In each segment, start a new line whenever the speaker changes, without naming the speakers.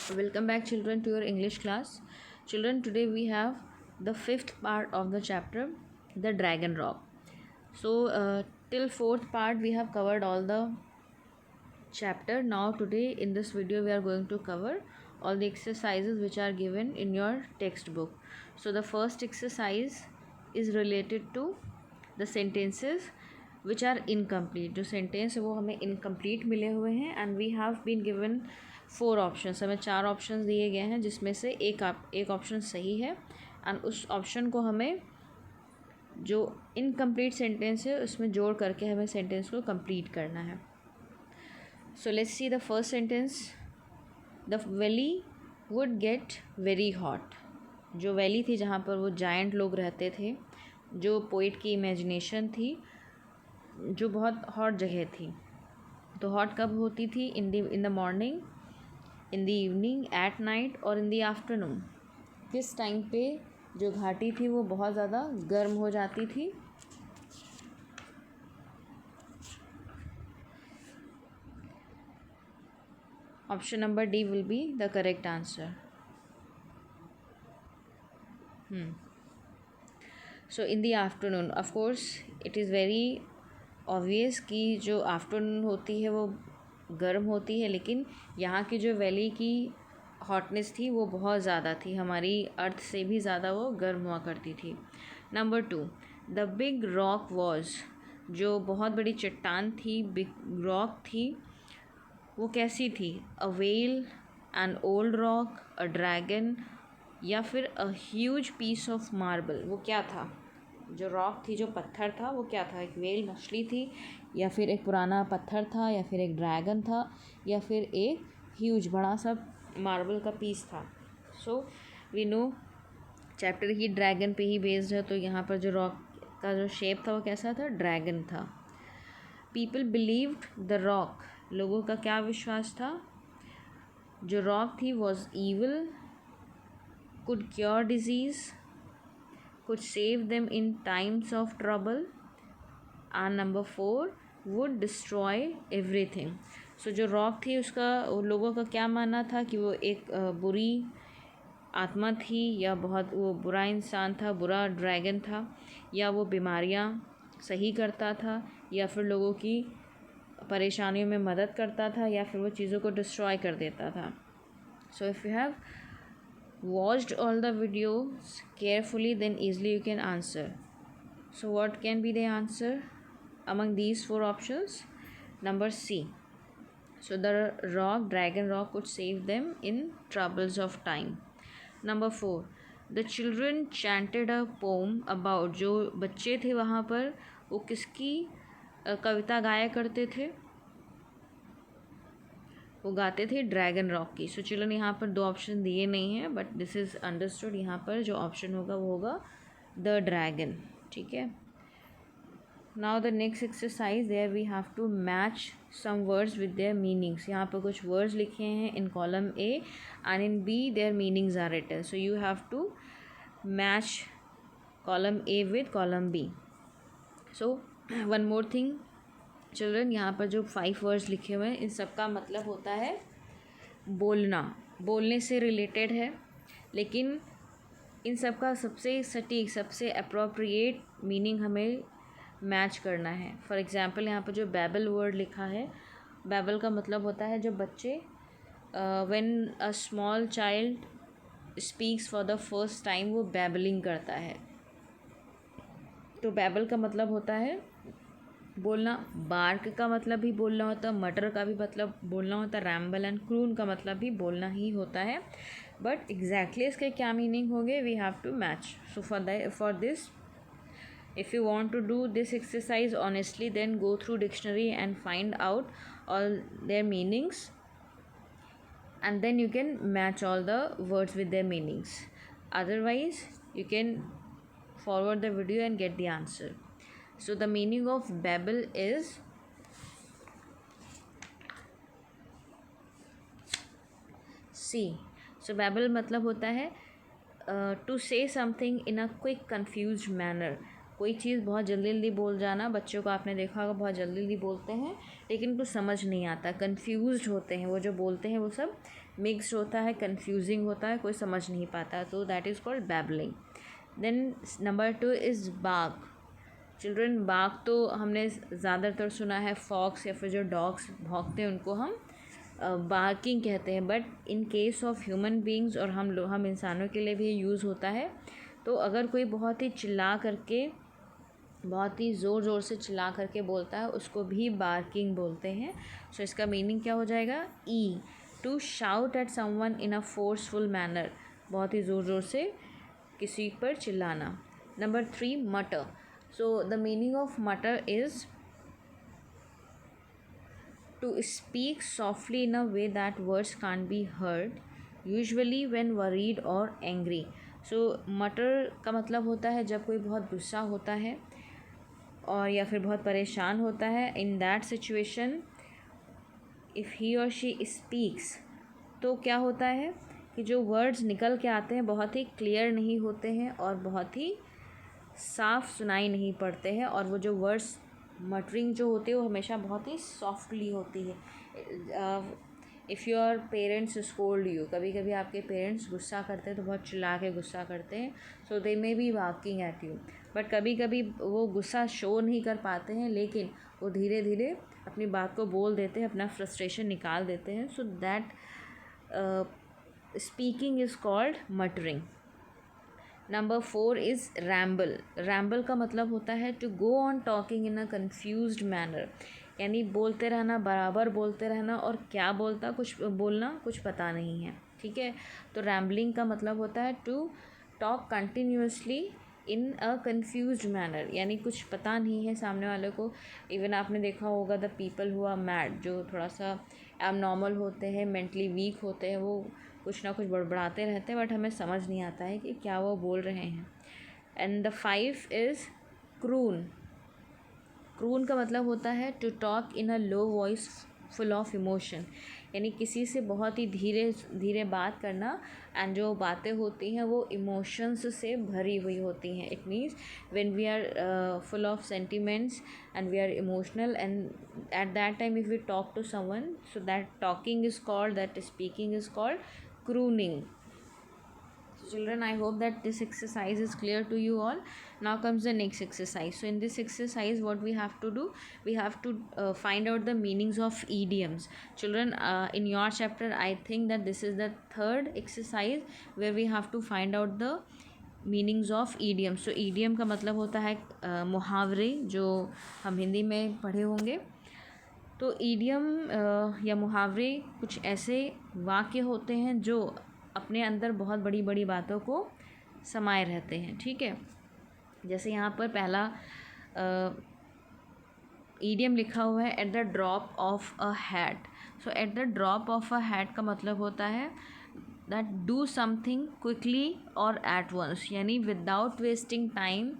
Welcome back, children, to your English class. Children, today we have the fifth part of the chapter, the Dragon Rock. Till fourth part we have covered all the chapter. Now today in this video we are going to cover all the exercises which are given in your textbook. So the first exercise is related to the sentences which are incomplete. जो sentence है वो हमें incomplete मिले हुए हैं and we have been given 4 options. हमें 4 options दिए गए हैं जिसमें से एक ऑप्शन सही है and उस ऑप्शन को हमें जो इनकम्प्लीट सेंटेंस है उसमें जोड़ करके हमें सेंटेंस को कंप्लीट करना है. So let's see the first sentence. The valley would get very hot. जो वैली थी जहाँ पर वो जायंट लोग रहते थे, जो पोइट की इमेजिनेशन थी, जो बहुत हॉट जगह थी. तो हॉट कब होती थी? In the morning, in the evening, at night और इन द आफ्टरनून. किस टाइम पे जो घाटी थी वो बहुत ज़्यादा गर्म हो जाती थी? Option number D will be the correct answer. So in the afternoon, of course, it is very obvious कि जो आफ्टरनून होती है वो गर्म होती है, लेकिन यहाँ की जो वैली की हॉटनेस थी वो बहुत ज़्यादा थी, हमारी अर्थ से भी ज़्यादा वो गर्म हुआ करती थी. Number 2, the big rock was. जो बहुत बड़ी चट्टान थी, बिग रॉक थी, वो कैसी थी? A well, an old rock, a dragon या फिर a huge piece of marble. वो क्या था? जो रॉक थी, जो पत्थर था, वो क्या था? एक वेल मछली थी, या फिर एक पुराना पत्थर था, या फिर एक ड्रैगन था, या फिर एक ह्यूज बड़ा सा मार्बल का पीस था. सो वी नो चैप्टर ही ड्रैगन पे ही बेस्ड है, तो यहाँ पर जो रॉक का जो शेप था वो कैसा था? ड्रैगन था. People believed the rock. लोगों का क्या विश्वास था? जो रॉक थी was evil, could cure disease, could save them in times of trouble, and number 4 would destroy everything. So जो रॉक थी उसका लोगों का क्या मानना था कि वो एक बुरी आत्मा थी, या बहुत वो बुरा इंसान था, बुरा ड्रैगन था, या वो बीमारियां सही करता था, या फिर लोगों की परेशानियों में मदद करता था, या फिर वो चीज़ों को डिस्ट्रॉय कर देता था. So if you have watched all the videos carefully then easily you can answer. So what can be the answer among these 4 options? Number C. So the rock, dragon rock, could save them in troubles of time. Number 4, the children chanted a poem about. जो बच्चे थे वहाँ पर वो किसकी कविता गाया करते थे? वो गाते थे ड्रैगन रॉक की. सो चिल्ड्रन यहाँ पर 2 ऑप्शन दिए नहीं हैं, बट दिस इज़ अंडरस्टूड. यहाँ पर जो ऑप्शन होगा वो होगा द ड्रैगन. ठीक है. Now the next exercise, there we have to match some words with their meanings. यहाँ पर कुछ words लिखे हैं in column A and in B their meanings are written. So you have to match column A with column B. So one more thing children, यहाँ पर जो 5 words लिखे हुए हैं इन सब का मतलब होता है बोलना, बोलने से रिलेटेड है, लेकिन इन सब का सबसे सटीक, सबसे अप्रोप्रिएट मीनिंग हमें मैच करना है. फॉर एग्ज़ाम्पल यहाँ पर जो बैबल वर्ड लिखा है, बैबल का मतलब होता है जो बच्चे when a small child speaks for the first time वो बैबलिंग करता है. तो बैबल का मतलब होता है बोलना. बार्क का मतलब भी बोलना होता है, मटर का भी मतलब बोलना होता है, रैम्बल एंड क्रून का मतलब भी बोलना ही होता है. बट एग्जैक्टली इसके क्या मीनिंग होंगे we have to match. So for this, if you want to do this exercise honestly, then go through dictionary and find out all their meanings, and then you can match all the words with their meanings. Otherwise you can forward the video and get the answer. So the meaning of babble is C. So babble मतलब होता है to say something in a quick confused manner. कोई चीज़ बहुत जल्दी जल्दी बोल जाना, बच्चों को आपने देखा होगा बहुत जल्दी जल्दी बोलते हैं लेकिन कुछ समझ नहीं आता, कंफ्यूज्ड होते हैं, वो जो बोलते हैं वो सब मिक्स्ड होता है, कंफ्यूजिंग होता है, कोई समझ नहीं पाता, तो that is called babbling. Then number 2 is bark. Children, bark तो हमने ज़्यादातर सुना है, फॉक्स या फिर जो डॉग्स भौंकते हैं उनको हम बार्किंग कहते हैं, but in case of human beings और हम इंसानों के लिए भी यूज़ होता है। तो अगर कोई बहुत ही चिल्ला करके, बहुत ही ज़ोर ज़ोर से चिल्ला करके बोलता है उसको भी बार्किंग बोलते हैं। सो इसका मीनिंग क्या हो जाएगा? ई, to shout at someone in a forceful manner, बहुत ही ज़ोर ज़ोर से किसी पर चिल्लाना। नंबर 3 मटर। सो द मीनिंग ऑफ मटर is to speak softly in a way that words can't be heard, usually when worried or angry. So मटर का मतलब होता है जब कोई बहुत गुस्सा होता है और या फिर बहुत परेशान होता है, in that situation if he or she speaks, तो क्या होता है कि जो वर्ड्स निकल के आते हैं बहुत ही क्लियर नहीं होते हैं और बहुत ही साफ सुनाई नहीं पड़ते हैं, और वो जो वर्ड्स मटरिंग जो होती है वो हमेशा बहुत ही सॉफ्टली होती है। If your parents scold you, कभी कभी आपके पेरेंट्स गुस्सा करते हैं तो बहुत चिल्ला के गुस्सा करते हैं, so they may be barking at you, but कभी कभी वो गुस्सा शो नहीं कर पाते हैं लेकिन वो धीरे धीरे अपनी बात को बोल देते हैं, अपना फ्रस्ट्रेशन निकाल देते हैं। So that speaking is called muttering. Number 4 is ramble. Ramble का मतलब होता है to go on talking in a confused manner, यानी बोलते रहना, बराबर बोलते रहना, और क्या बोलना कुछ पता नहीं है, ठीक है। तो रैम्बलिंग का मतलब होता है to talk continuously in a confused manner, यानी कुछ पता नहीं है सामने वाले को। इवन आपने देखा होगा the people who are mad, जो थोड़ा सा एबनॉर्मल होते हैं, मेंटली वीक होते हैं, वो कुछ ना कुछ बड़बड़ाते रहते हैं बट हमें समझ नहीं आता है कि क्या वो बोल रहे हैं। And the 5 is croon. Croon का मतलब होता है to talk in a low voice full of emotion, यानी किसी से बहुत ही धीरे धीरे बात करना, एंड जो बातें होती हैं वो इमोशंस से भरी हुई होती हैं। It means when we are full of sentiments and we are emotional, and at that time if we talk to someone, so that talking is called, that speaking is called crooning. So children, I hope that this exercise is clear to you all. Now comes the next exercise. So in this exercise what we have to do, we have to find out the meanings of idioms. Children, in your chapter I think that this is the third exercise where we have to find out the meanings of idiom. So idiom का मतलब होता है मुहावरे, जो हम हिंदी में पढ़े होंगे। तो ईडियम या मुहावरे कुछ ऐसे वाक्य होते हैं जो अपने अंदर बहुत बड़ी बड़ी बातों को समाये रहते हैं, ठीक है। जैसे यहाँ पर पहला ईडियम लिखा हुआ है eight the drop of a hat. So at the drop of a hat का मतलब होता है दैट डू समथिंग क्विकली और एट वंस, यानी विदाउट वेस्टिंग टाइम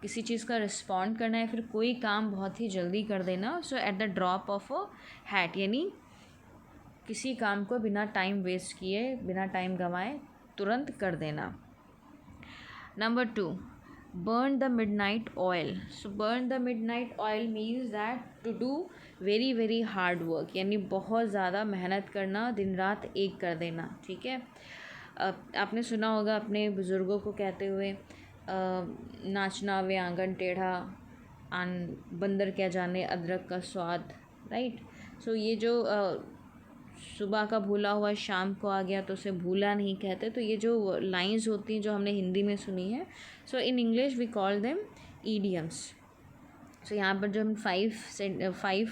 किसी चीज़ का रिस्पॉन्ड करना है, फिर कोई काम बहुत ही जल्दी कर देना। So at the drop of a hat, यानी किसी काम को बिना टाइम वेस्ट किए, बिना टाइम गंवाए तुरंत कर देना। Number 2, burn the midnight oil. So burn the midnight oil means that to do very very hard work, यानी बहुत ज़्यादा मेहनत करना, दिन रात एक कर देना, ठीक है। आपने सुना होगा अपने बुज़ुर्गों को कहते हुए नाचना वे आंगन टेढ़ा, आन बंदर क्या जाने अदरक का स्वाद, राइट। सो ये जो सुबह का भूला हुआ शाम को आ गया तो उसे भूला नहीं कहते, तो ये जो लाइंस होती हैं जो हमने हिंदी में सुनी है, so in English we call them idioms. So यहाँ पर जो हम 5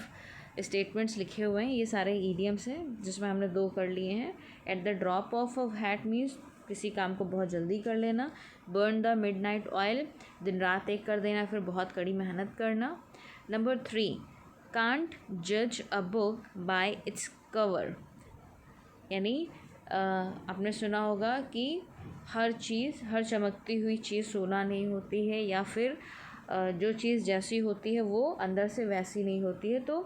स्टेटमेंट्स लिखे हुए हैं ये सारे ईडियम्स हैं, जिसमें हमने 2 कर लिए हैं। Eight the drop of a hat means किसी काम को बहुत जल्दी कर लेना। बर्न द मिडनाइट ऑयल, दिन रात एक कर देना, फिर बहुत कड़ी मेहनत करना। नंबर 3, कांट जज a book by its cover, यानी आपने सुना होगा कि हर चमकती हुई चीज़ सोना नहीं होती है, या फिर जो चीज़ जैसी होती है वो अंदर से वैसी नहीं होती है। तो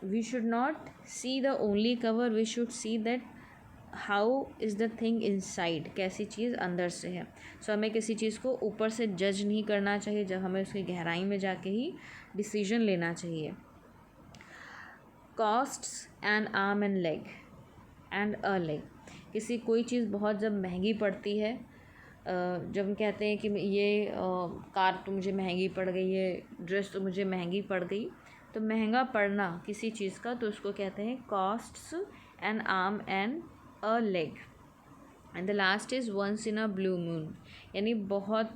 we should not see the only cover, we should see that how is the thing inside, कैसी चीज़ अंदर से है। सो हमें किसी चीज़ को ऊपर से जज नहीं करना चाहिए, जब हमें उसकी गहराई में जाके ही डिसीजन लेना चाहिए। Costs an arm and leg and a leg, किसी कोई चीज़ बहुत जब महंगी पड़ती है, जब हम कहते हैं कि ये कार तो मुझे महंगी पड़ गई, ये ड्रेस तो मुझे महंगी पड़ गई, तो महंगा पड़ना किसी चीज़ का तो उसको कहते हैं costs an arm and a leg. And the last is once in a blue moon, यानी बहुत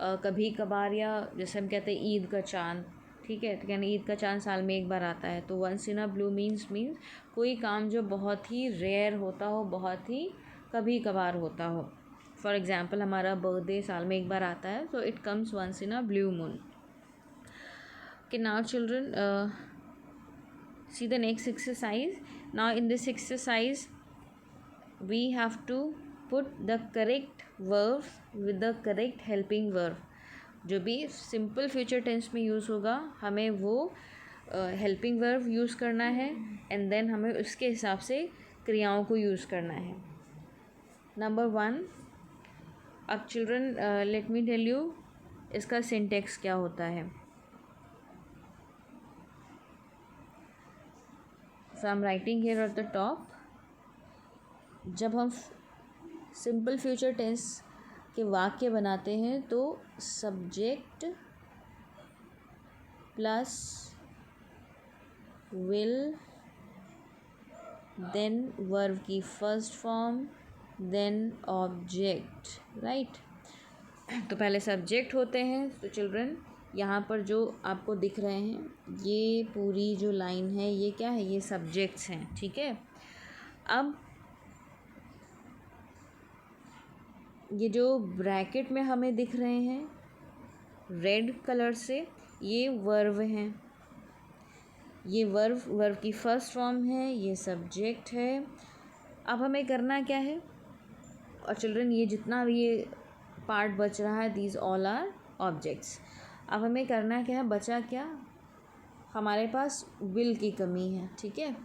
कभी कभार, या जैसे हम कहते हैं ईद का चाँद, ठीक है, तो यानी ईद का चाँद साल में एक बार आता है। तो once in a blue means कोई काम जो बहुत ही रेयर होता हो, बहुत ही कभी कभार होता हो। फॉर एग्ज़ाम्पल हमारा बर्थडे साल में एक बार आता है, so it comes once in a blue moon. Okay, now children, see the next exercise. Now in this exercise we have to put the correct verbs with the correct helping verb. जो भी simple future tense में use होगा हमें वो helping verb use करना है, and then हमें उसके हिसाब से क्रियाओं को यूज़ करना है। नंबर 1, अब children let me tell you इसका सिंटेक्स क्या होता है। So I am writing here at the top, जब हम सिंपल फ्यूचर टेंस के वाक्य बनाते हैं तो subject plus will, then verb की first form, then object, right. तो पहले सब्जेक्ट होते हैं। तो चिल्ड्रन यहाँ पर जो आपको दिख रहे हैं ये पूरी जो लाइन है ये क्या है, ये सब्जेक्ट्स हैं, ठीक है। अब ये जो ब्रैकेट में हमें दिख रहे हैं रेड कलर से, ये वर्ब हैं, ये वर्ब की फर्स्ट फॉर्म है, ये सब्जेक्ट है। अब हमें करना क्या है, और चिल्ड्रन ये जितना भी ये पार्ट बच रहा है दीज ऑल आर ऑब्जेक्ट्स। अब हमें करना क्या है, बचा क्या, हमारे पास विल की कमी है, ठीक है।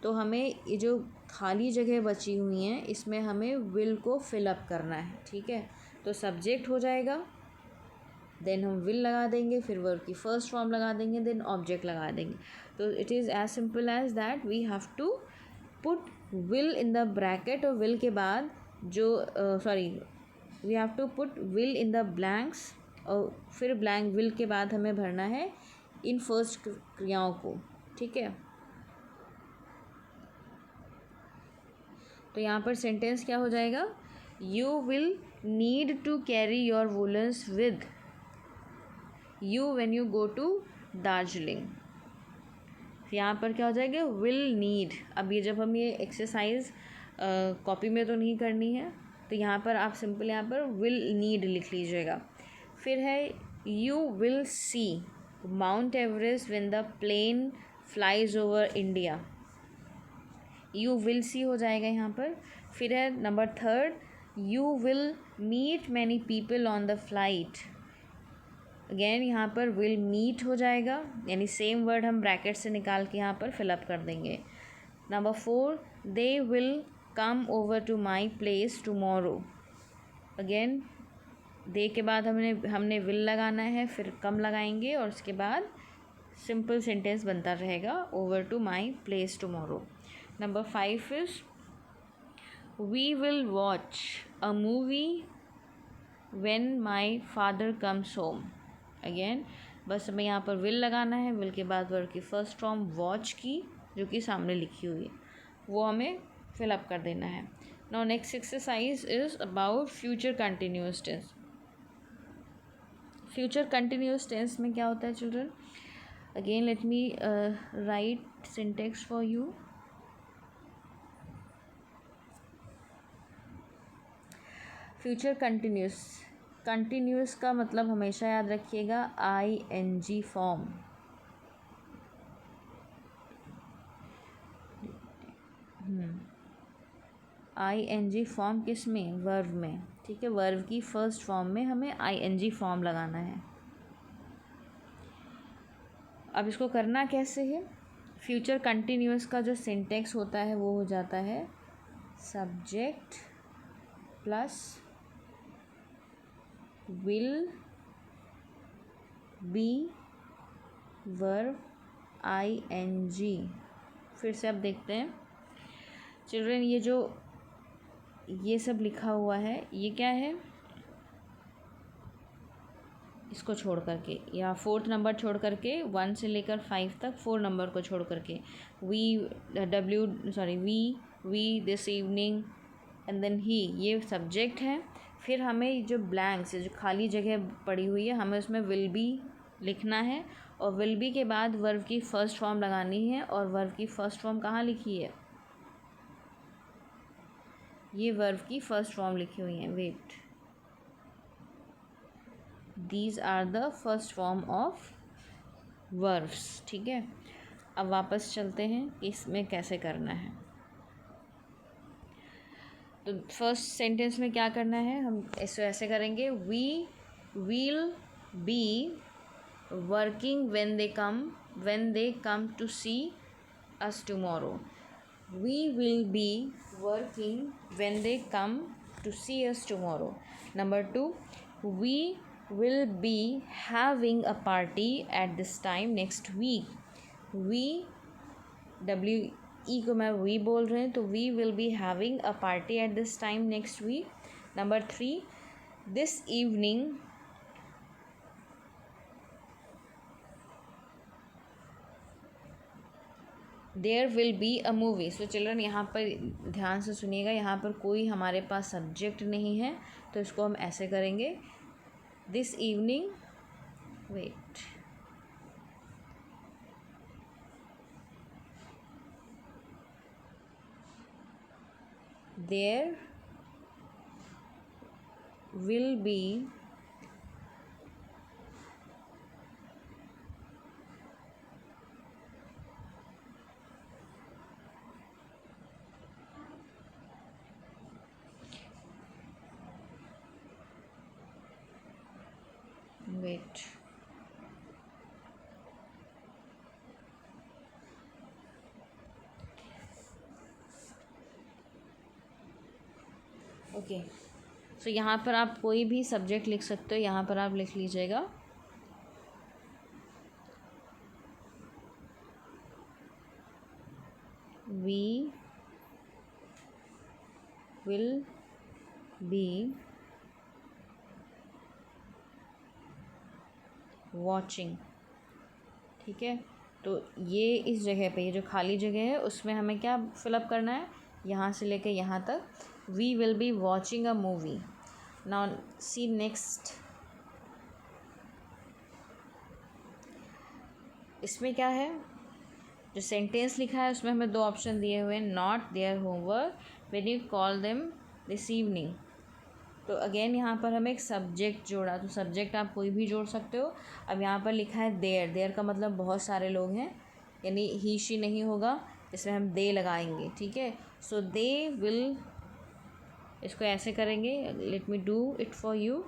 तो हमें ये जो खाली जगह बची हुई हैं इसमें हमें विल को फिलअप करना है, ठीक है। तो सब्जेक्ट हो जाएगा, देन हम विल लगा देंगे, फिर वर्ब की फर्स्ट फॉर्म लगा देंगे, देन ऑब्जेक्ट लगा देंगे। तो it is as simple as that we have to put will in the bracket, और विल के बाद जो we have to put will in the blanks, और फिर ब्लैंक विल के बाद हमें भरना है इन फर्स्ट क्रियाओं को, ठीक है। तो यहाँ पर सेंटेंस क्या हो जाएगा, you will need to carry your woollens with you when you go to Darjeeling. यहाँ पर क्या हो जाएगा, विल नीड। अब ये जब हम ये एक्सरसाइज कॉपी में तो नहीं करनी है, तो यहाँ पर आप सिंपल यहाँ पर विल नीड लिख लीजिएगा। फिर है you will see Mount Everest when the plane flies over India, you will see हो जाएगा यहाँ पर। फिर है number 3, you will meet many people on the flight, again यहाँ पर विल मीट हो जाएगा, यानी सेम वर्ड हम ब्रैकेट से निकाल के यहाँ पर फिलअप कर देंगे। Number 4, they will come over to my place tomorrow, again they के बाद हमने विल लगाना है, फिर कम लगाएंगे और उसके बाद सिंपल सेंटेंस बनता रहेगा over to my place tomorrow. Number 5 is we will watch a movie when my father comes home, again बस हमें यहाँ पर विल लगाना है, विल के बाद वर्ब की फर्स्ट फॉर्म वॉच की जो कि सामने लिखी हुई है वो हमें फिलअप कर देना है। Now next exercise is about future continuous tense. Future continuous tense में क्या होता है children, again let me write syntax for you. Future continuous का मतलब हमेशा याद रखिएगा ING फॉर्म। ING फॉर्म किस में, वर्ब में, ठीक है। वर्ब की फर्स्ट फॉर्म में हमें ING फॉर्म लगाना है। अब इसको करना कैसे है, फ्यूचर कंटिन्यूअस का जो सिंटेक्स होता है वो हो जाता है subject plus will be verb ing। फिर से अब देखते हैं चिल्ड्रन, ये जो ये सब लिखा हुआ है ये क्या है, इसको छोड़ करके या 4th नंबर छोड़ करके 1 से लेकर 5 तक 4 नंबर को छोड़ करके we this evening and then ही, ये सब्जेक्ट है। फिर हमें जो ब्लैंक्स है, जो खाली जगह पड़ी हुई है, हमें उसमें विल बी लिखना है और विल बी के बाद वर्ब की फ़र्स्ट फॉर्म लगानी है। और वर्ब की फ़र्स्ट फॉर्म कहाँ लिखी है, ये वर्ब की फ़र्स्ट फॉर्म लिखी हुई है, wait, these are the first form of verbs. ठीक है, अब वापस चलते हैं कि इसमें कैसे करना है। तो फर्स्ट सेंटेंस में क्या करना है, हम ऐसे करेंगे, we will be working when they come to see us tomorrow. We will be working when they come to see us tomorrow. Number 2, we will be having a party at this time next week. We W-E को मैं we बोल रहे हैं, तो we will be having a party at this time next week. Number 3, this evening there will be a movie. So children यहाँ पर ध्यान से सुनिएगा, यहाँ पर कोई हमारे पास सब्जेक्ट नहीं है, तो इसको हम ऐसे करेंगे, this evening, wait, there will be wait, okay. So यहाँ पर आप कोई भी सब्जेक्ट लिख सकते हो, यहाँ पर आप लिख लीजिएगा, वी विल बी वॉचिंग। ठीक है, तो ये इस जगह पे, ये जो खाली जगह है उसमें हमें क्या फिलअप करना है, यहाँ से लेके यहाँ तक, we will be watching a movie. Now see next, इसमें क्या है, जो सेंटेंस लिखा है उसमें हमें 2 ऑप्शन दिए हुए हैं, not their homework when you call them this evening. तो अगेन यहाँ पर हमें एक सब्जेक्ट जोड़ा, तो सब्जेक्ट आप कोई भी जोड़ सकते हो। अब यहाँ पर लिखा है देयर का मतलब बहुत सारे लोग हैं, यानी ही शी नहीं होगा, इसमें हम दे लगाएंगे। ठीक है, सो दे विल, इसको ऐसे करेंगे, let me do it for you.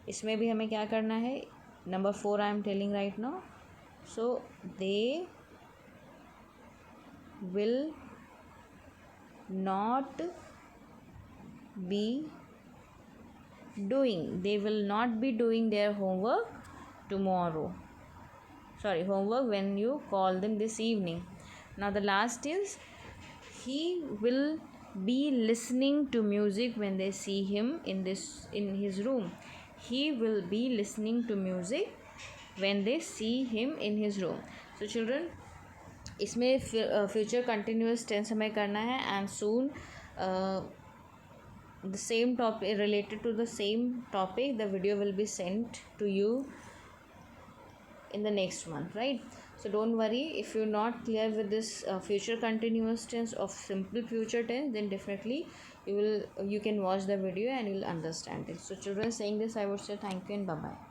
इसमें भी हमें क्या करना है, number 4 I am telling right now, so they will not be doing their homework tomorrow, homework when you call them this evening. Now the last is, he will be listening to music when they see him in his room. He will be listening to music when they see him in his room. So children, इसमें future continuous tense हमें करना है, and soon the same topic, related to the same topic, the video will be sent to you in the next month, right? So don't worry, if you're not clear with this future continuous tense of simple future tense, then definitely you can watch the video and you'll understand it. So children, saying this, I would say thank you and bye bye.